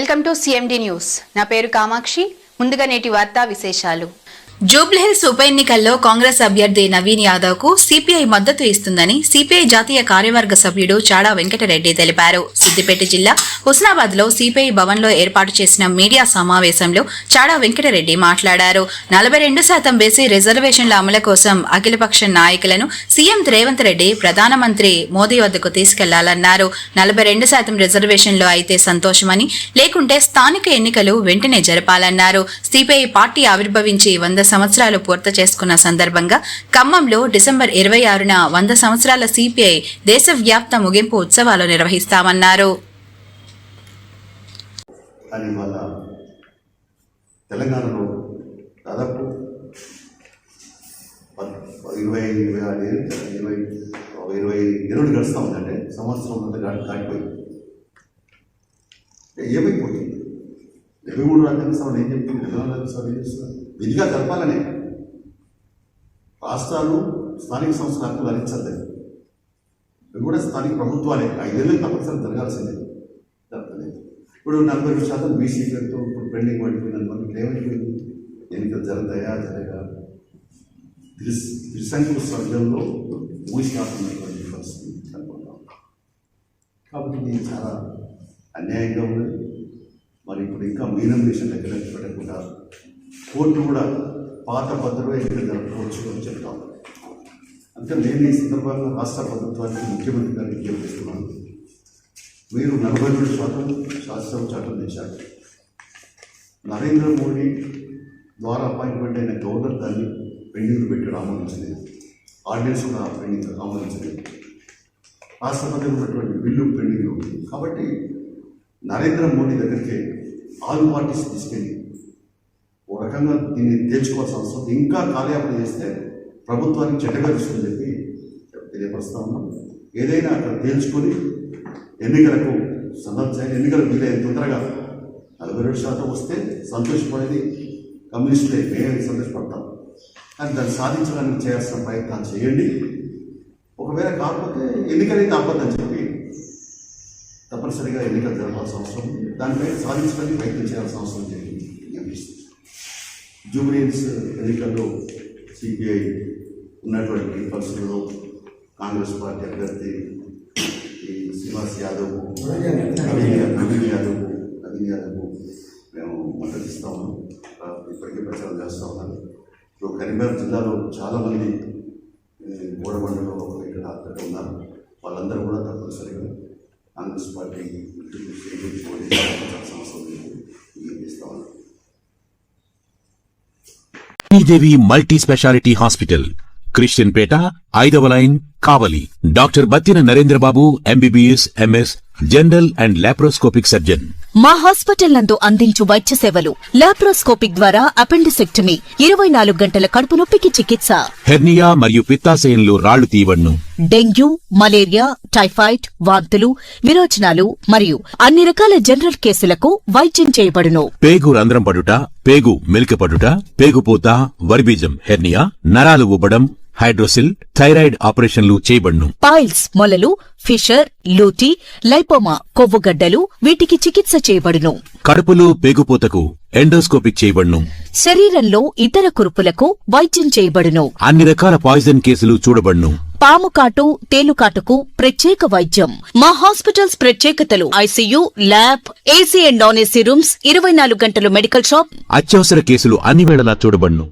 Welcome to CMD news. నా పేరు కామాక్షి. ముందుగా నేటి వార్తా విశేషాలు. జూబ్లీహిల్స్ ఉప ఎన్నికల్లో కాంగ్రెస్ అభ్యర్థి నవీన్ యాదవ్ కు సిపిఐ మద్దతు ఇస్తుందని సిపిఐ జాతీయ కార్యవర్గ సభ్యుడు చాడా వెంకటరెడ్డి తెలిపారు. సిద్దిపేట జిల్లా హుస్నాబాద్ లో సిపిఐ భవన్ లో ఏర్పాటు చేసిన మీడియా సమావేశంలో చాడా వెంకటరెడ్డి మాట్లాడారు. 42% బీసీ రిజర్వేషన్ల అమలు కోసం అఖిలపక్ష నాయకులను సీఎం రేవంత్ రెడ్డి ప్రధానమంత్రి మోదీ వద్దకు తీసుకెళ్లాలన్నారు. 42% రిజర్వేషన్లు అయితే సంతోషమని, లేకుంటే స్థానిక ఎన్నికలు వెంటనే జరపాలన్నారు. సిపిఐ పార్టీ ఆవిర్భవించి 100 సంవత్సరాలు పూర్తి చేసుకున్న సందర్భంగా ఖమ్మంలో డిసెంబర్ 26న 100 సంవత్సరాల సిపిఐ దేశవ్యాప్త ముగింపు ఉత్సవాలు నిర్వహిస్తామన్నారు. తెలంగాణలో దాదాపు 22 గడుస్తూ ఉందంటే సంవత్సరం అంతా దాటిపోయింది. ఏమైపోతుంది? 23 రాజ్యాంగ సభలు ఏం చెప్తుంది? 24 రాజ్యాంగ సభలు ఏం చేస్తున్నారు? విధిగా జరపాలనే రాష్ట్రాలు స్థానిక సంస్థల హక్కులు అందించలేదు. ఇవి కూడా స్థానిక ప్రభుత్వాలే 5 ఏళ్ళకి తప్పనిసరి జరగాల్సిందే, జరగలేదు. ఇప్పుడు 40% బీసీ పేరుతో ఇప్పుడు పెండింగ్ పడిపోయిందని మనకి ఏమైపోయింది? ఎన్నికలు జరుగుతాయా జరగా త్రిశంకు స్వర్గంలో మూసినటువంటి పరిస్థితి కనుకుంటాం. కాబట్టి ఇది చాలా అన్యాయంగా ఉన్నది. మరి ఇప్పుడు ఇంకా మీనమిషన్ దగ్గర పెట్టకుండా కోర్టు కూడా పాత పద్ధతిలో ఎన్నికలు జరపవచ్చు అని చెప్తాం. అంటే నేను ఈ సందర్భంగా రాష్ట్ర ప్రభుత్వానికి ముఖ్యమంత్రి గారికి విజ్ఞప్తిస్తున్నాను. మీరు 42% శాసనసభ చట్టం తెచ్చారు. నరేంద్ర మోడీ ద్వారా అపాయింట్మెంట్ అయిన గవర్నర్ దాన్ని పెండింగ్ పెట్టి ఆమోదించలేదు. ఆర్డినెన్స్ కూడా పెండింగ్ ఆమోదించలేదు. రాష్ట్రపతి ఉన్నటువంటి బిల్లు పెండింగ్ ఉంది. కాబట్టి నరేంద్ర మోడీ దగ్గరికి ఆల్ పార్టీస్ తీసుకెళ్ళి ఓ రకంగా దీన్ని తేల్చుకోవాల్సిన అవసరం. ఇంకా కాలయాపన చేస్తే ప్రభుత్వానికి చెడ్డగా తీసుకుని చెప్పి తెలియపరుస్తా ఉన్నాం. ఏదైనా అక్కడ తేల్చుకొని ఎన్నికలకు సందర్శన ఎన్నికలకు వీలైన తొందరగా 42% వస్తే సంతోషపడేది కమ్యూనిస్టులే, మేమే సంతోషపడతాం. కానీ దాన్ని సాధించడానికి చేయాల్సిన ప్రయత్నాలు చేయండి. ఒకవేళ కాకపోతే ఎన్నికలైతే ఆపద్దని చెప్పి తప్పనిసరిగా ఎన్నికలు జరపాల్సిన అవసరం ఉంది. దానిపై సాధించడానికి ప్రయత్నం చేయాల్సిన అవసరం జరిగింది. జూబ్లీహిల్స్ ఎన్నికల్లో సిపిఐ ఉన్నటువంటి పరిస్థితుల్లో కాంగ్రెస్ పార్టీ అభ్యర్థి శ్రీనివాస్ యాదవ్, నవీన్ యాదవ్ మేము మద్దతు ఇస్తా ఉన్నాం. ఇప్పటికే ప్రచారం చేస్తూ ఉన్నాను. ఇప్పుడు కరీంనగర్ జిల్లాలో చాలామంది గోడబండలో ఇక్కడ అక్కడ ఉన్నారు. వాళ్ళందరూ కూడా తప్పనిసరిగా కాంగ్రెస్ పార్టీ సంవత్సరం ఇస్తా ఉన్నారు. దేవి మల్టీ స్పెషాలిటీ హాస్పిటల్, క్రిస్టియన్ పేట, 5వ line, Kavali. Doctor Battina Narendra Babu, MBBS, MS, general and laparoscopic surgeon. మా హాస్పిటల్ నందు అందించు వైద్య సేవలు: లాప్రోస్కోపిక్ ద్వారా అపెండిసెక్టమీ, 24 గంటల కడుపు నొప్పికి చికిత్స, హెర్నియా మరియు పిత్తాశయంలో రాళ్లు తీయవన్ను, డెంగ్యూ, మలేరియా, టైఫాయిడ్, వాంతులు, విరోచనాలు మరియు అన్ని రకాల జనరల్ కేసులకు వైద్యం చేయబడును. పేగు రంధ్రం పడుట, పేగు మెలికపడుట, పేగుపూత, వర్బీజం, హెర్నియా, నరాలు ఉబ్బడం, హైడ్రోసిల్, థైరాయిడ్ ఆపరేషన్లు చేయబడును. పైల్స్, మొలలు, ఫిషర్, లూటీ, లైపోమా, కొవ్వుగడ్డలు, వీటికి చికిత్స చేయబడును. కడుపులో పేగుపూతకు ఎండోస్కోపిక్ చేయబడును. శరీరంలో ఇతర కురుపులకు వైద్యం చేయబడును. అన్ని రకాల పాయిజన్ కేసులు చూడబడును. పాము కాటు, తేలుకాటుకు ప్రత్యేక వైద్యం. మా హాస్పిటల్స్ ప్రత్యేకతలు: ICU, lab, AC and non AC rooms, 24 గంటలు మెడికల్ షాప్. అత్యవసర కేసులు అన్ని వేళలా చూడబడును.